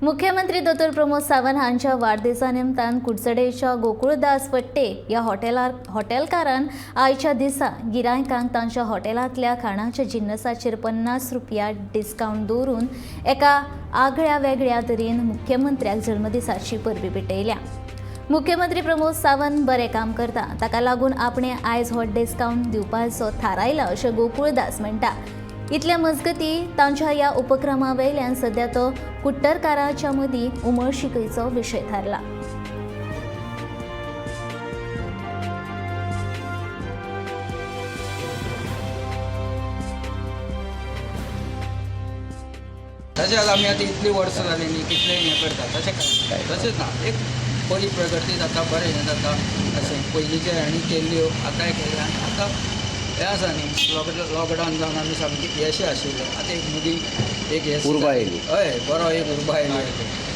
मुख्यमंत्री दोतोर प्रमोद सावंत हांच्या वाडदिवसा निमतान कुडचडेंच्या गोकुळदास फट्टे ह्या हॉटेलकारान आयच्या दिसा गिरायकांक तांच्या हॉटेलांतल्या खाणाच्या जिन्नसाचेर 50 रुपया डिस्काउंट दवरून एका आगळ्या वेगळ्या तरेन मुख्यमंत्र्याक जल्मदिसाची परबी भेटयल्या। मुख्यमंत्री प्रमोद सावंत बरें काम करता, ताका लागून आपणे आयज हो डिस्काउंट दिवपाचो थारायला अशें गोकुळदास म्हणटा। इतल्या मजगती तांच्या ह्या उपक्रमा वयल्यान सध्या तो कुट्टरकारांच्या मदीं उमळशिकेचो विशय थारला। तशेंच आमी आतां इतलीं वर्सां जालीं न्ही, कितलें हें करता तशें काय तशेंच ना, एक बरी प्रगती जाता, बरें हें जाता अशें। पयलींचे हांणी केल्ल्यो आतांय केल्या आनी आतां हें आसा न्ही, लॉकडावन जावन आमी सामकी हेशें आशिल्ले, आतां एक मदीं एक हें उर्बा येयली। हय, बरो एक उर्बा येयलो।